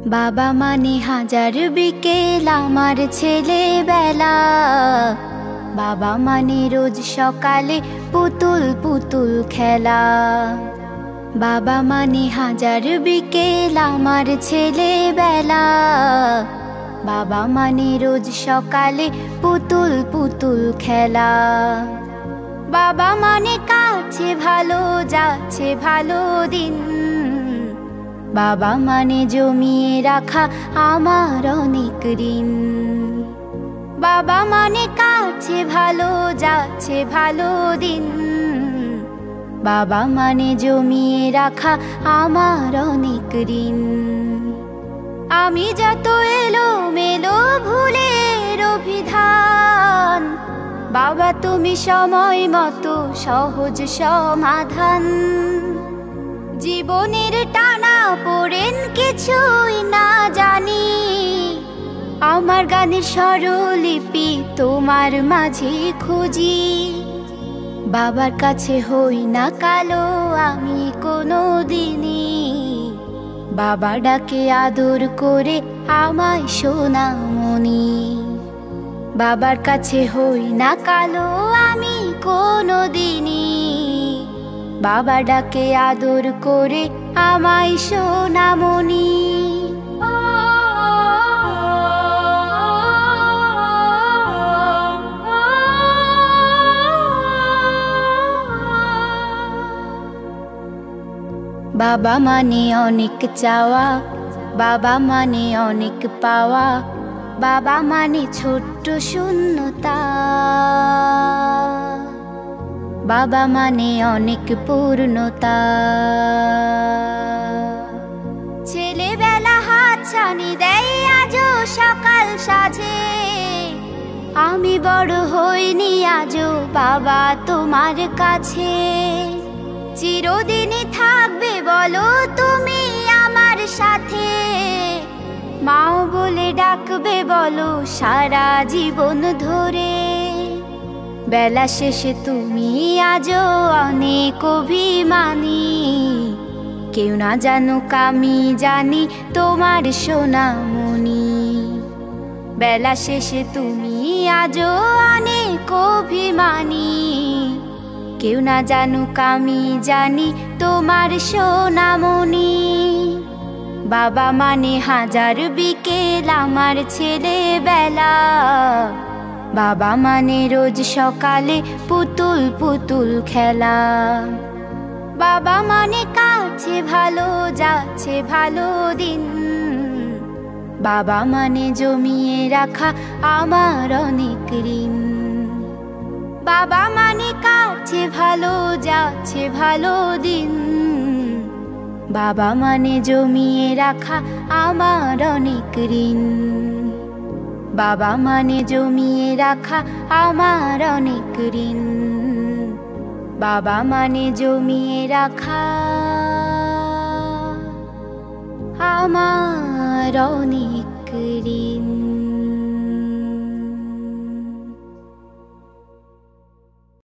বাবা মানে হাজার বিকেল আমার ছেলেবেলা। বাবা মানে রোজ সকালে পুতুল পুতুল খেলা। বাবা মানে হাজার বিকেল আমার ছেলেবেলা। বাবা মানে রোজ সকালে পুতুল পুতুল খেলা। বাবা মানে কাটছে ভালো, যাচ্ছে ভালো দিন। বাবা মানে জমিয়ে রাখা আমার অনেক ঋণ। বাবা মানে কাটছে ভালো, যাচ্ছে ভালো দিন। বাবা মানে জমিয়ে রাখা আমার অনেক ঋণ। আমি যত এলো মেলো ভুলের অভিধান, বাবা তুমি সময় মতো সহজ সমাধান। জীবনের টানা পড়েন কিছুই না জানি, আমার গানের স্বরলিপি তোমার মাঝে খুঁজি। বাবার কাছে হই না কালো আমি কোনো দিনই, বাবা ডাকে আদর করে আমায় সোনামণি। বাবার কাছে হই না কালো আমি কোনো দিনই, বাবা ডাকে আদর করে আমায় সোনামণি। বাবা মানে অনেক চাওয়া, বাবা মানে অনেক পাওয়া। বাবা মানে ছোট্ট শূন্যতা, বাবা মানে অনেক পূর্ণতা। ছেলেবেলা হাতছানি দেয় আজও সকাল সাজে, আমি বড় হইনি আজও বাবা তোমার কাছে। চিরদিনই থাকবে বলো তুমি আমার সাথে, মাও বলে ডাকবে বলো সারা জীবন ধরে। বেলা শেষে তুমি আজও অনেক অভিমানী, কেউ না জানুক আমি জানি তোমার সোনামণি। বেলা শেষে তুমি আজও অনেক অভিমানী, কেউ না জানুক আমি জানি তোমার সোনামণি। বাবা মানে হাজার বিকেল আমার ছেলেবেলা। বাবা মানে রোজ সকালে পুতুল পুতুল খেলা। বাবা মানে কাটছে ভালো, যাচ্ছে ভালো দিন। বাবা মানে জমিয়ে রাখা আমার অনেক ঋণ। বাবা মানে কাটছে ভালো, যাচ্ছে ভালো দিন। বাবা মানে জমিয়ে রাখা আমার অনেক ঋণ। বাবা মানে জমিয়ে রাখা আমার অনেক ঋণ। বাবা মানে জমিয়ে রাখা আমার অনেক ঋণ।